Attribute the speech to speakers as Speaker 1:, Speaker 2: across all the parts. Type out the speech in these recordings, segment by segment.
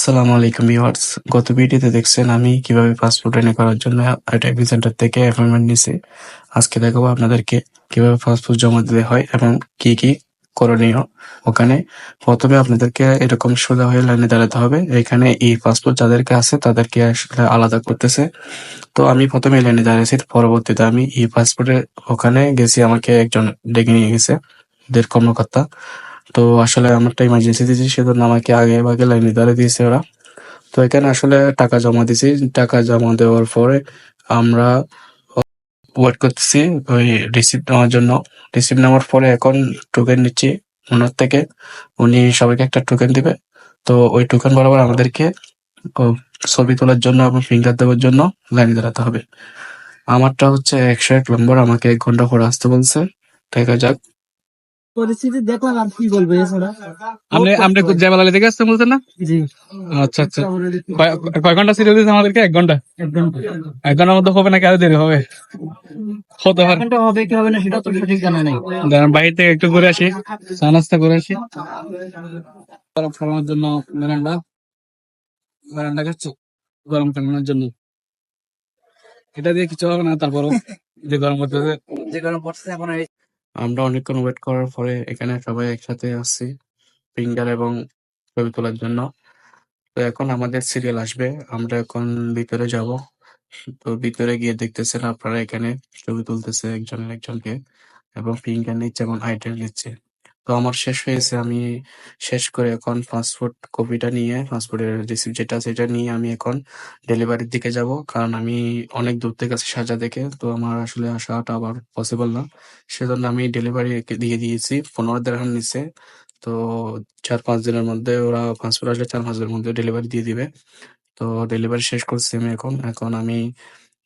Speaker 1: আসসালামু আলাইকুম ভিউয়ার্স। গত ভিডিওতে দেখছেন আমি কিভাবে পাসপোর্ট রিনিউ করার জন্য আইডি সেন্টার থেকে অ্যাপয়েন্টমেন্ট নিছি। আজকে দেখাবো আপনাদেরকে কিভাবে পাসপোর্ট জমা দিতে হয় এবং কি কি করণীয়। ওখানে প্রথমে আপনাদেরকে এরকম সোজা হয়ে লাইনে দাঁড়াতে হবে। এখানে এই পাসপোর্ট যাদেরকে আছে তাদেরকে আসলে আলাদা করতেছে। তো আমি প্রথমে লাইনে দাঁড়িয়েছি, পরবর্তীতে আমি ই পাসপোর্টের ওখানে গেছি, আমাকে একজন ডেকে নিয়ে গেছে ওদের কর্মকর্তা। তো আসলে আমারটা ইমার্জেন্সি দিয়েছি, সেজন্য আমাকে আগে ভাগে লাইনে দাঁড়িয়ে দিয়েছে ওরা। তো এখানে আসলে টাকা জমা দিছি। টাকা জমা দেওয়ার পরে আমরা ওয়েট করতেছি ওই রিসিপ্ট নেওয়ার জন্য। রিসিপ্ট নেওয়ার পরে এখন টোকেন নিচ্ছি ওনার থেকে। উনি সবাইকে একটা টোকেন দিবে। তো ওই টোকেন বরাবর আমাদেরকে ও ছবি তোলার জন্য এবং ফিঙ্গার দেওয়ার জন্য লাইনে দাঁড়াতে হবে। আমারটা হচ্ছে 101 নম্বর, আমাকে 1 ঘন্টা পরে আসতে বলছে। দেখা যাক।
Speaker 2: পরিস্থিতি দেখলাম আর কি বলবো এছাড়া।
Speaker 3: আপনি আপনি জয়মালা থেকে আসতে বলছেন না?
Speaker 2: জি,
Speaker 3: আচ্ছা আচ্ছা। কয় ঘন্টা সিরিয়াল দিয়েছে আমাদেরকে? 1 ঘন্টা।
Speaker 2: 1 ঘন্টা।
Speaker 3: 1 ঘন্টার মধ্যে হবে নাকি আরো দেরি হবে? হতে পারে।
Speaker 2: 1 ঘন্টা হবে কি হবে না সেটা তো সঠিক জানা নেই।
Speaker 3: দাঁড়ান, বাইরে থেকে একটু ঘুরে আসি, চা নাস্তা করে আসি। গরম খাওয়ানোর জন্য মেরান্ডা মেরান্ডা খাচ্ছি গরম খাওয়ানোর জন্য। এটা দিয়ে কিছু হবে না, তারপরও যে গরম করতেছে।
Speaker 2: যে কারণে পড়ছে এখন
Speaker 1: আমরা অনেকক্ষণ ওয়েট করার পরে এখানে সবাই একসাথে আসছি ফিঙ্গার এবং ছবি তোলার জন্য। তো এখন আমাদের সিরিয়াল আসবে, আমরা এখন ভিতরে যাব। তো ভিতরে গিয়ে দেখতেছেন আপনারা, এখানে ছবি তুলতেছে একজনের একজনকে এবং ফিঙ্গার নিচ্ছে এবং আইটেল নিচ্ছে। তো আমার শেষ হয়েছে, আমি শেষ করে এখন পাসপোর্ট কপিটা নিয়ে, পাসপোর্টের রিসিপ্ট যেটা সেটা নিয়ে আমি এখন ডেলিভারির দিকে যাব। কারণ আমি অনেক দূর থেকে আছি সাজা থেকে, তো আমার আসলে আসাটা আবার পসিবল না। সেজন্য আমি ডেলিভারি দিয়ে দিয়েছি। 15 দিরহাম নিচ্ছে। তো 4-5 দিনের মধ্যে ওরা, পাসপোর্ট আসলে 4-5 দিনের মধ্যে ডেলিভারি দিয়ে দিবে। তো ডেলিভারি শেষ করছি আমি এখন। এখন আমি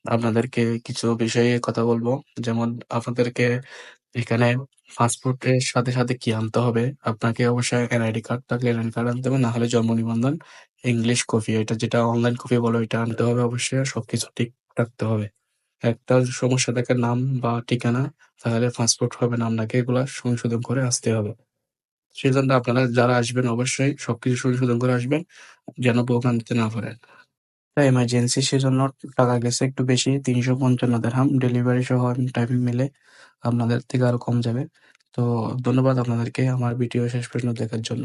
Speaker 1: আপনাদেরকে কিছু বিষয়ে কথা বলবো। যেমন আপনাদেরকে এখানে পাসপোর্টের সাথে সাথে কি আনতে হবে? আপনাকে অবশ্যই এনআইডি কার্ড থাকলে এনআইডি কার্ড আনতে হবে, না হলে জন্ম নিবন্ধন, ইংলিশ কপি, এটা যেটা অনলাইন কপি বলো, এটা আনতে হবে অবশ্যই। আর সবকিছু ঠিক রাখতে হবে। একটা সমস্যা থাকে নাম বা ঠিকানা, তাহলে পাসপোর্ট হবে না, আপনাকে এগুলা সংশোধন করে আসতে হবে। সেজন্য আপনারা যারা আসবেন অবশ্যই সবকিছু সংশোধন করে আসবেন, যেন ভোগান্তিতে না পড়েন। এমার্জেন্সি, সেজন্য টাকা গেছে একটু বেশি, 355 দিরহাম ডেলিভারি সহ টাইমিং মিলে আপনাদের থেকে আরো কম যাবে। তো ধন্যবাদ আপনাদেরকে আমার ভিডিও শেষ পর্যন্ত দেখার জন্য।